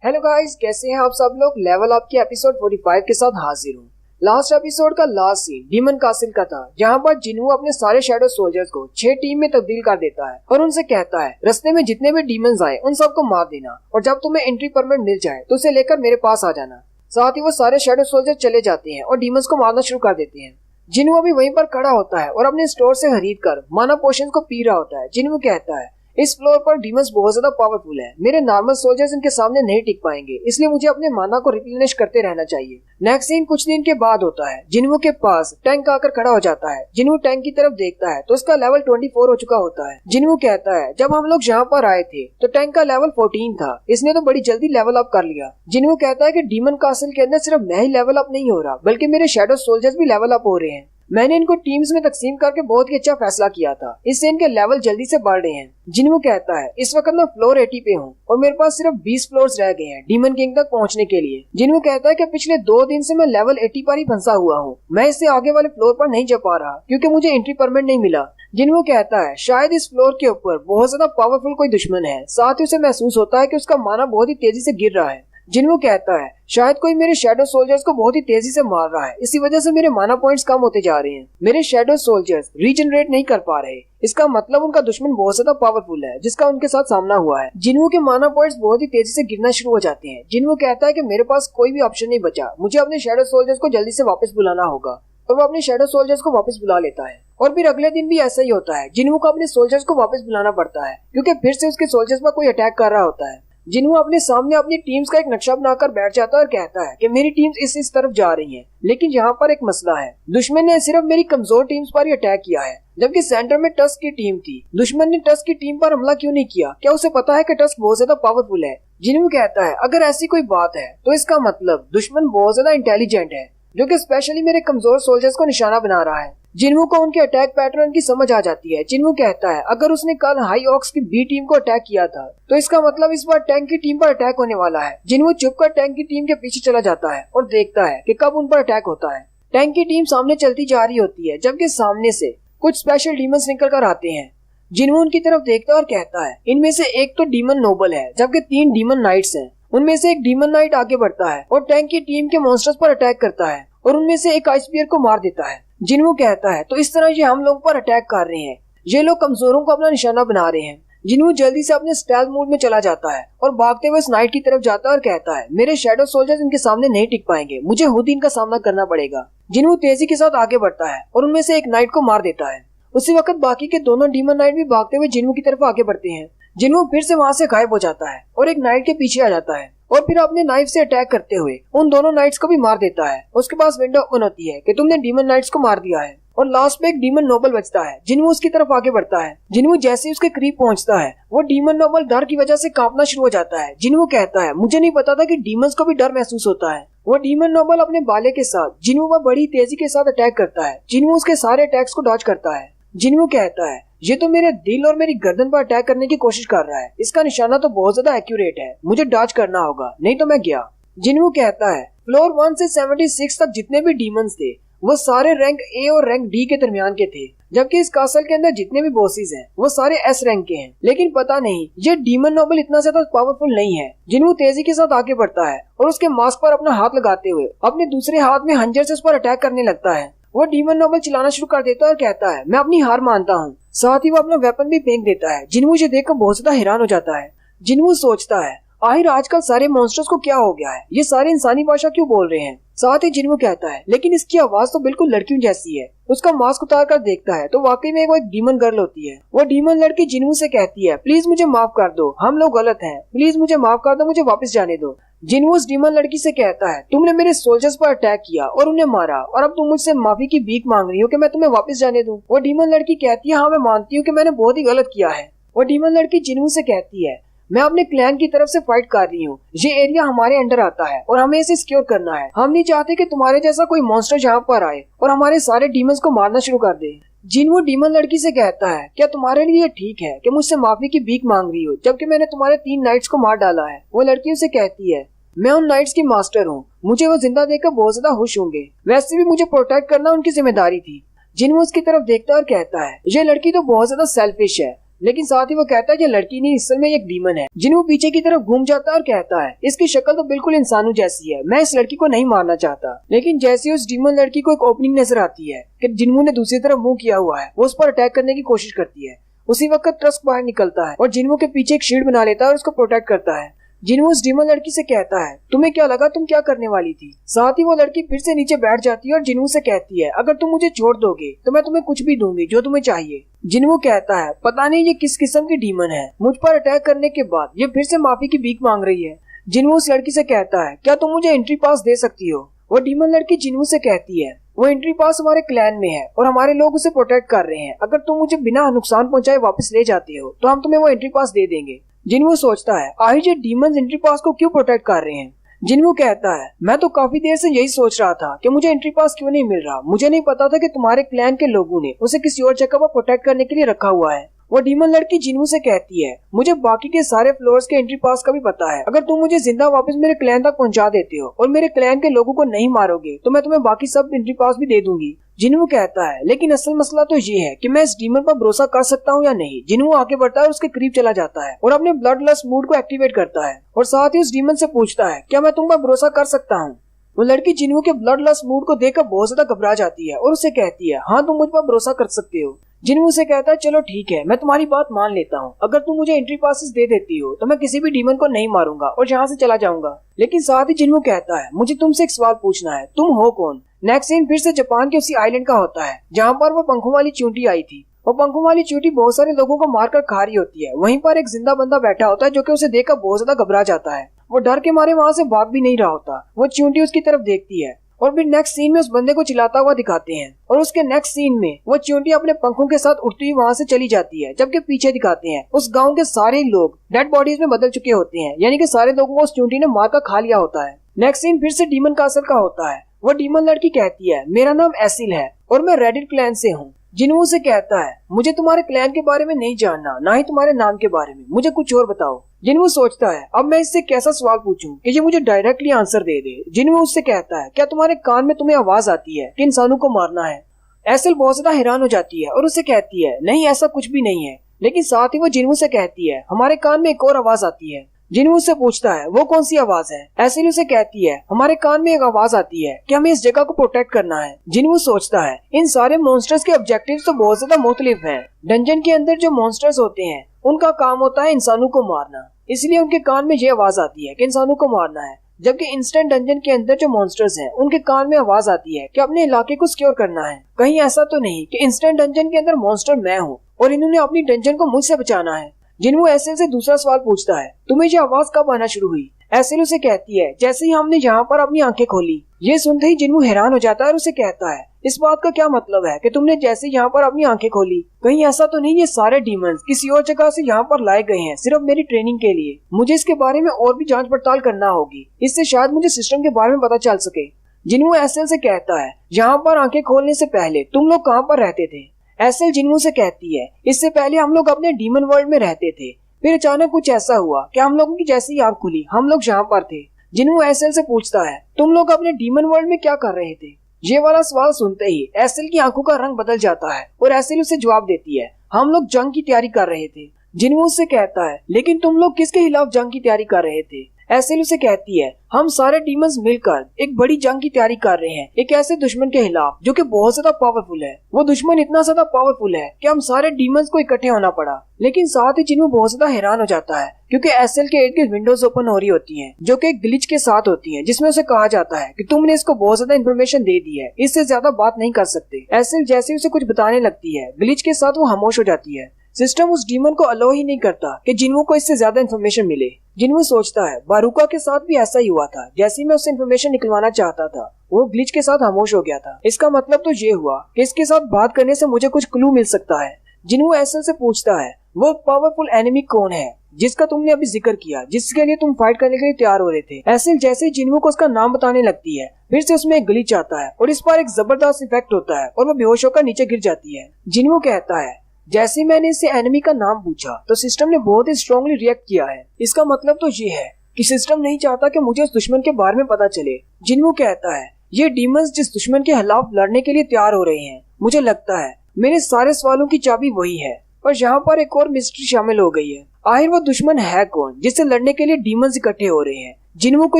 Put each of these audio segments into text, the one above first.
Hello guys, कैसे हैं आप सब लोग। लेवल अप के एपिसोड 45 के साथ हाजिर हूँ। लास्ट एपिसोड का लास्ट सीन डीमन कासिल का था, जहाँ पर जिन्हू अपने सारे शैडो सोल्जर्स को 6 टीम में तब्दील कर देता है और उनसे कहता है रास्ते में जितने भी डीमंस आए उन सबको मार देना और जब तुम्हें एंट्री परमिट मिल जाए तो उसे लेकर मेरे पास आ जाना। साथ ही वो सारे शैडो सोल्जर चले जाते हैं और डीमंस को मारना शुरू कर देते हैं। जिन्हू अभी वहीं पर खड़ा होता है और अपने स्टोर से खरीद कर माना पोशन को पी रहा होता है। जिन्हू कहता है इस फ्लोर पर डीमंस बहुत ज्यादा पावरफुल है, मेरे नॉर्मल सोल्जर्स इनके सामने नहीं टिक पाएंगे, इसलिए मुझे अपने माना को रिप्लेनिश करते रहना चाहिए। नेक्स्ट सीन कुछ दिन के बाद होता है। जिन्हू के पास टैंक आकर खड़ा हो जाता है। जिन्हू टैंक की तरफ देखता है तो उसका लेवल 24 हो चुका होता है। जिन्हू कहता है जब हम लोग यहाँ पर आए थे तो टैंक का लेवल 14 था, इसने तो बड़ी जल्दी लेवल अप कर लिया। जिन्हू कहता है कि डीमन कासल के अंदर सिर्फ मैं ही लेवल अप नहीं हो रहा बल्कि मेरे शैडो सोल्जर्स भी लेवल अप हो रहे हैं। मैंने इनको टीम्स में तकसीम करके बहुत ही अच्छा फैसला किया था, इससे इनके लेवल जल्दी से बढ़ रहे हैं। जिन्हू कहता है इस वक्त मैं फ्लोर 80 पे हूँ और मेरे पास सिर्फ 20 फ्लोर्स रह गए हैं डीमन किंग तक पहुँचने के लिए। जिन्हू कहता है कि पिछले 2 दिन से मैं लेवल 80 पर ही फंसा हुआ हूँ, मैं इससे आगे वाले फ्लोर पर नहीं जा पा रहा क्योंकि मुझे एंट्री परमिट नहीं मिला। जिन्हू कहता है शायद इस फ्लोर के ऊपर बहुत ज्यादा पावरफुल कोई दुश्मन है, साथ ही उसे महसूस होता है कि उसका माना बहुत ही तेजी से गिर रहा है। जिन्हू कहता है शायद कोई मेरे शैडो सोल्जर्स को बहुत ही तेजी से मार रहा है, इसी वजह से मेरे माना पॉइंट्स कम होते जा रहे हैं। मेरे शैडो सोल्जर्स रीजनरेट नहीं कर पा रहे, इसका मतलब उनका दुश्मन बहुत ज्यादा पावरफुल है जिसका उनके साथ सामना हुआ है। जिन्हू के माना पॉइंट्स बहुत ही तेजी से गिरना शुरू हो जाते हैं। जिन्हू कहता है कि मेरे पास कोई भी ऑप्शन नहीं बचा, मुझे अपने शैडो सोल्जर्स को जल्दी से वापस बुलाना होगा और वो अपने शैडो सोल्जर्स को वापस बुला लेता है। और फिर अगले दिन भी ऐसा ही होता है। जिन्हू को अपने सोल्जर्स को वापस बुलाना पड़ता है क्योंकि फिर से उसके सोल्जर्स पर कोई अटैक कर रहा होता है। जिन्हू अपने सामने अपनी टीम्स का एक नक्शा बनाकर बैठ जाता है और कहता है कि मेरी टीम्स इस तरफ जा रही हैं, लेकिन यहाँ पर एक मसला है। दुश्मन ने सिर्फ मेरी कमजोर टीम्स पर ही अटैक किया है, जबकि सेंटर में टस्क की टीम थी। दुश्मन ने टस्क की टीम पर हमला क्यों नहीं किया? क्या उसे पता है कि टस्क बहुत ज्यादा पावरफुल है? जिन्हू कहता है अगर ऐसी कोई बात है तो इसका मतलब दुश्मन बहुत ज्यादा इंटेलिजेंट है, जो कि स्पेशली मेरे कमजोर सोल्जर्स को निशाना बना रहा है। जिन्हू को उनके अटैक पैटर्न की समझ आ जाती है। जिन्हू कहता है अगर उसने कल हाई ऑक्स की बी टीम को अटैक किया था तो इसका मतलब इस बार टैंक की टीम पर अटैक होने वाला है। जिन्हू चुपकर टैंक की टीम के पीछे चला जाता है और देखता है कि कब उन पर अटैक होता है। टैंक की टीम सामने चलती जा रही होती है जबकि सामने से कुछ स्पेशल डीमंस निकल कर आते हैं। जिन्हू उनकी तरफ देखता है और कहता है इनमें से एक तो डीमन नोबल है जबकि 3 डीमन नाइट्स हैं। उनमें से एक डीमन नाइट आगे बढ़ता है और टैंक की टीम के मॉन्स्टर्स पर अटैक करता है और उनमें से एक आइसबियर को मार देता है। जिन्हू कहता है तो इस तरह ये हम लोग पर अटैक कर रहे हैं, ये लोग कमजोरों को अपना निशाना बना रहे हैं। जिन्हू जल्दी से अपने स्टेल्थ मोड में चला जाता है और भागते हुए नाइट की तरफ जाता है और कहता है मेरे शैडो सोल्जर्स इनके सामने नहीं टिक पाएंगे, मुझे खुद इनका सामना करना पड़ेगा। जिन्हू तेजी के साथ आगे बढ़ता है और उनमें से एक नाइट को मार देता है। उसी वक्त बाकी के दोनों डीमन नाइट भी भागते हुए जिन्हू की तरफ आगे बढ़ते हैं। जिन्हू फिर से वहाँ से गायब हो जाता है और एक नाइट के पीछे आ जाता है और फिर अपने नाइफ से अटैक करते हुए उन दोनों नाइट्स को भी मार देता है। उसके पास विंडो ओपन होती है कि तुमने डीमन नाइट्स को मार दिया है और लास्ट में एक डीमन नोबल बचता है। जिन्हू उसकी तरफ आगे बढ़ता है। जिन्हू जैसे ही उसके करीब पहुंचता है वो डीमन नोबल डर की वजह से कांपना शुरू हो जाता है। जिन्हू कहता है मुझे नहीं पता था कि डीमंस को भी डर महसूस होता है। वो डीमन नोबल अपने बाले के साथ जिन्हू पर बड़ी तेजी के साथ अटैक करता है। जिन्हू उसके सारे अटैक्स को डॉज करता है। जिन्हू कहता है ये तो मेरे दिल और मेरी गर्दन पर अटैक करने की कोशिश कर रहा है, इसका निशाना तो बहुत ज्यादा एक्यूरेट है, मुझे डॉज करना होगा नहीं तो मैं गया। जिन्हू कहता है फ्लोर 1 से 76 तक जितने भी डीमंस थे वो सारे रैंक ए और रैंक डी के दरमियान के थे, जबकि इस कासल के अंदर जितने भी बॉसेस हैं वो सारे एस रैंक के हैं। लेकिन पता नहीं ये डीमन नोबल इतना ज्यादा पावरफुल नहीं है। जिन्हू तेजी के साथ आगे बढ़ता है और उसके मास्क पर अपना हाथ लगाते हुए अपने दूसरे हाथ में हंजर से उस पर अटैक करने लगता है। वो डीमन नोबल चिल्लाना शुरू कर देता है और कहता है मैं अपनी हार मानता हूँ। साथ ही वो अपना वेपन भी फेंक देता है। जिन्हू ये देखकर बहुत ज्यादा हैरान हो जाता है। जिन्हू सोचता है आखिर आजकल सारे मॉन्स्टर्स को क्या हो गया है, ये सारे इंसानी भाषा क्यों बोल रहे हैं। साथ ही जिन्हू कहता है लेकिन इसकी आवाज तो बिल्कुल लड़कियों जैसी है। उसका मास्क उतार कर देखता है तो वाकई में वो एक डीमन गर्ल होती है। वो डीमन लड़की जिन्हू से कहती है प्लीज मुझे माफ कर दो, हम लोग गलत हैं, प्लीज मुझे माफ कर दो, मुझे वापस जाने दो। जिन्हू उस डीमन लड़की से कहता है तुमने मेरे सोल्जर्स पर अटैक किया और उन्हें मारा और अब तुम मुझसे माफी की भीख मांग रही हो कि मैं तुम्हें वापस जाने दूं। वो डीमन लड़की कहती है हाँ मैं मानती हूँ कि मैंने बहुत ही गलत किया है। वो डीमन लड़की जिन्हू से कहती है मैं अपने क्लैन की तरफ से फाइट कर रही हूँ, ये एरिया हमारे अंडर आता है और हमें इसे सिक्योर करना है। हम नहीं चाहते कि तुम्हारे जैसा कोई मॉन्स्टर यहाँ पर आए और हमारे सारे डीमंस को मारना शुरू कर दे। जिन्हू डीमन लड़की से कहता है क्या तुम्हारे लिए ठीक है कि मुझसे माफी की भीख मांग रही हो जबकि मैंने तुम्हारे 3 नाइट्स को मार डाला है। वो लड़की उसे कहती है मैं उन नाइट्स की मास्टर हूँ, मुझे वो जिंदा देखकर बहुत ज्यादा खुश होंगे, वैसे भी मुझे प्रोटेक्ट करना उनकी जिम्मेदारी थी। जिन्हू उसकी तरफ देखता है और कहता है ये लड़की तो बहुत ज्यादा सेल्फिश है, लेकिन साथ ही वो कहता है ये लड़की नहीं, असल में एक डीमन है। जिन्हों पीछे की तरफ घूम जाता है और कहता है इसकी शक्ल तो बिल्कुल इंसानों जैसी है, मैं इस लड़की को नहीं मारना चाहता। लेकिन जैसे उस डीमन लड़की को एक ओपनिंग नजर आती है कि जिन्हों ने दूसरी तरफ मुंह किया हुआ है, वो उस पर अटैक करने की कोशिश करती है। उसी वक्त ट्रस्क बाहर निकलता है और जिन्हों के पीछे एक शील्ड बना लेता है और उसको प्रोटेक्ट करता है। जिन्हों उस डीमन लड़की से कहता है तुम्हें क्या लगा तुम क्या करने वाली थी। साथ ही वो लड़की फिर से नीचे बैठ जाती है और जिन्हों से कहती है अगर तुम मुझे छोड़ दोगे तो मैं तुम्हें कुछ भी दूंगी जो तुम्हें चाहिए। जिन्हों कहता है पता नहीं ये किस किस्म की डीमन है, मुझ पर अटैक करने के बाद ये फिर से माफी की भीख मांग रही है। जिन्हों उस लड़की से कहता है क्या तुम मुझे एंट्री पास दे सकती हो। वो डीमन लड़की जिन्हों से कहती है वो एंट्री पास हमारे क्लैन में है और हमारे लोग उसे प्रोटेक्ट कर रहे हैं, अगर तुम मुझे बिना नुकसान पहुंचाए वापस ले जाते हो तो हम तुम्हें वो एंट्री पास दे देंगे। जिन्हों सोचता है आखिर ये डीमंस एंट्री पास को क्यों प्रोटेक्ट कर रहे हैं। जिन्हों कहता है मैं तो काफी देर से यही सोच रहा था कि मुझे एंट्री पास क्यों नहीं मिल रहा, मुझे नहीं पता था कि तुम्हारे क्लैन के लोगों ने उसे किसी और जगह पर प्रोटेक्ट करने के लिए रखा हुआ है। वो डीमन लड़की जिन्हों से कहती है मुझे बाकी के सारे फ्लोर्स के एंट्री पास का भी पता है, अगर तुम मुझे जिंदा वापस मेरे क्लैन तक पहुंचा देते हो और मेरे क्लैन के लोगों को नहीं मारोगे तो मैं तुम्हें बाकी सब एंट्री पास भी दे दूंगी। जिन्हों कहता है लेकिन असल मसला तो ये है कि मैं इस डीमन पर भरोसा कर सकता हूँ या नहीं। जिन्हों आगे बढ़ता है उसके करीब चला जाता है और अपने ब्लड लस्ट मूड को एक्टिवेट करता है और साथ ही उस डीमन से पूछता है क्या मैं तुम पर भरोसा कर सकता हूँ। वो लड़की जिन्हों के ब्लड लस्ट मूड को देखकर बहुत ज्यादा घबरा जाती है और उसे कहती है हाँ तुम मुझ पर भरोसा कर सकते हो। जिन्हों से कहता है चलो ठीक है मैं तुम्हारी बात मान लेता हूँ, अगर तुम मुझे एंट्री पासेस दे देती हो तो मैं किसी भी डीमन को नहीं मारूंगा और यहाँ से चला जाऊंगा। लेकिन साथ ही जिन्हों कहता है मुझे तुमसे एक सवाल पूछना है, तुम हो कौन। नेक्स्ट सीन फिर से जापान के उसी आइलैंड का होता है जहाँ पर वो पंखों वाली चींटी आई थी। वो पंखों वाली चींटी बहुत सारे लोगों को मारकर खा रही होती है। वहीं पर एक जिंदा बंदा बैठा होता है जो कि उसे देखकर बहुत ज्यादा घबरा जाता है। वो डर के मारे वहाँ से भाग भी नहीं रहा होता। वो चींटी उसकी तरफ देखती है और फिर नेक्स्ट सीन में उस बंदे को चिल्लाता हुआ दिखाते हैं और उसके नेक्स्ट सीन में वो चींटी अपने पंखों के साथ उड़ती हुई वहाँ से चली जाती है। जबकि पीछे दिखाते हैं उस गांव के सारे लोग डेड बॉडीज में बदल चुके होते हैं, यानी कि सारे लोगों को उस चींटी ने मारकर खा लिया होता है। नेक्स्ट सीन फिर से डीमन कासल का होता है। वो डीमन लड़की कहती है मेरा नाम एसिल है और मैं रेडिट क्लैन से हूँ। जिन्हों से कहता है मुझे तुम्हारे क्लैन के बारे में नहीं जानना, ना ही तुम्हारे नाम के बारे में, मुझे कुछ और बताओ। जिन्हों सोचता है अब मैं इससे कैसा सवाल पूछूं कि ये मुझे डायरेक्टली आंसर दे दे। जिन्हों उससे कहता है क्या तुम्हारे कान में तुम्हें आवाज आती है कि इंसानों को मारना है। एसिल बहुत ज्यादा हैरान हो जाती है और उससे कहती है नहीं ऐसा कुछ भी नहीं है। लेकिन साथ ही वो जिन्हों से कहती है हमारे कान में एक और आवाज आती है। जिन्हों उससे पूछता है वो कौन सी आवाज है। एसिल उसे कहती है हमारे कान में एक आवाज आती है कि हमें इस जगह को प्रोटेक्ट करना है। जिन्हों सोचता है इन सारे मॉन्स्टर्स के ऑब्जेक्टिव्स तो बहुत ज्यादा मुख्तलिफ हैं। डंजन के अंदर जो मॉन्स्टर्स होते हैं उनका काम होता है इंसानों को मारना, इसलिए उनके कान में ये आवाज आती है कि इंसानों को मारना है। जबकि इंस्टेंट डंजन के अंदर जो मॉन्स्टर्स हैं उनके कान में आवाज आती है कि अपने इलाके को सिक्योर करना है। कहीं ऐसा तो नहीं कि इंस्टेंट डंजन के अंदर मॉन्स्टर मैं हूँ और इन्होंने अपनी डंजन को मुझसे बचाना है। जिन्हों एसिल से दूसरा सवाल पूछता है तुम्हें ये आवाज कब आना शुरू हुई। एसिल उसे कहती है जैसे ही हमने यहाँ पर अपनी आंखें खोली। ये सुनते ही जिन्हों हैरान हो जाता है और उसे कहता है इस बात का क्या मतलब है कि तुमने जैसे यहाँ पर अपनी आंखें खोली, कहीं ऐसा तो नहीं ये सारे डीमंस किसी और जगह से यहाँ पर लाए गए हैं सिर्फ मेरी ट्रेनिंग के लिए। मुझे इसके बारे में और भी जांच पड़ताल करना होगी, इससे शायद मुझे सिस्टम के बारे में पता चल सके। जिन्हों एसिल से कहता है यहाँ पर आंखें खोलने से पहले तुम लोग कहाँ पर रहते थे। एसिल जिन्हों से कहती है इससे पहले हम लोग अपने डीमन वर्ल्ड में रहते थे, फिर अचानक कुछ ऐसा हुआ कि हम लोगों की जैसी आंख खुली हम लोग यहाँ पर थे। जिन्हों एसिल से पूछता है तुम लोग अपने डीमन वर्ल्ड में क्या कर रहे थे। ये वाला सवाल सुनते ही एसिल की आंखों का रंग बदल जाता है और एसिल उसे जवाब देती है हम लोग जंग की तैयारी कर रहे थे। जिन्हों उससे कहता है लेकिन तुम लोग किसके खिलाफ जंग की तैयारी कर रहे थे। एसिल उसे कहती है हम सारे डीमंस मिलकर एक बड़ी जंग की तैयारी कर रहे हैं एक ऐसे दुश्मन के खिलाफ जो कि बहुत ज्यादा पावरफुल है। वो दुश्मन इतना ज्यादा पावरफुल है कि हम सारे डीमंस को इकट्ठे होना पड़ा। लेकिन साथ ही जिन्हों बहुत ज्यादा हैरान हो जाता है क्योंकि एसिल के इर्द गिर्द विंडोज ओपन हो रही होती हैं जो कि एक ग्लिच के साथ होती हैं, जिसमें उसे कहा जाता है कि तुमने इसको बहुत ज्यादा इन्फॉर्मेशन दे दी है, इससे ज्यादा बात नहीं कर सकते। एसिल जैसे उसे कुछ बताने लगती है ग्लिच के साथ वो खामोश हो जाती है। सिस्टम उस डीमन को अलाउ ही नहीं करता कि जिन्हों को इससे ज्यादा इन्फॉर्मेशन मिले। जिन्हों सोचता है बारूका के साथ भी ऐसा ही हुआ था, जैसे मैं उससे इन्फॉर्मेशन निकलवाना चाहता था वो ग्लिच के साथ खामोश हो गया था। इसका मतलब तो ये हुआ कि इसके साथ बात करने से मुझे कुछ क्लू मिल सकता है। जिन्हों एसिल से पूछता है वो पावरफुल एनिमी कौन है जिसका तुमने अभी जिक्र किया, जिसके लिए तुम फाइट करने के लिए तैयार हो रहे थे। एसिल जैसे ही जिन्हों को उसका नाम बताने लगती है फिर से उसमें एक ग्लिच आता है और इस बार एक जबरदस्त इफेक्ट होता है और वो बेहोश होकर नीचे गिर जाती है। जिन्हों कहता है जैसे मैंने इससे एनिमी का नाम पूछा तो सिस्टम ने बहुत ही स्ट्रांगली रिएक्ट किया है। इसका मतलब तो ये है कि सिस्टम नहीं चाहता कि मुझे उस दुश्मन के बारे में पता चले। जिन्हों कहता है ये डीमंस जिस दुश्मन के खिलाफ लड़ने के लिए तैयार हो रहे हैं, मुझे लगता है मेरे सारे सवालों की चाबी वही है। और यहाँ पर एक और मिस्ट्री शामिल हो गई है। आखिर वो दुश्मन है कौन जिससे लड़ने के लिए डीमंस इकट्ठे हो रहे हैं? जिन्वू को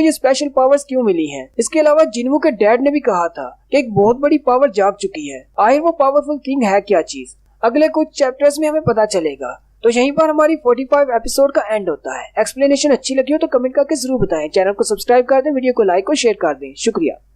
ये स्पेशल पावर्स क्यों मिली हैं? इसके अलावा जिन्वू के डैड ने भी कहा था कि एक बहुत बड़ी पावर जाग चुकी है। आखिर वो पावरफुल किंग है क्या चीज? अगले कुछ चैप्टर्स में हमें पता चलेगा। तो यहीं पर हमारी 45 एपिसोड का एंड होता है। एक्सप्लेनेशन अच्छी लगी हो तो कमेंट करके जरूर बताएं। चैनल को सब्सक्राइब कर दें, वीडियो को लाइक और शेयर कर दें। शुक्रिया।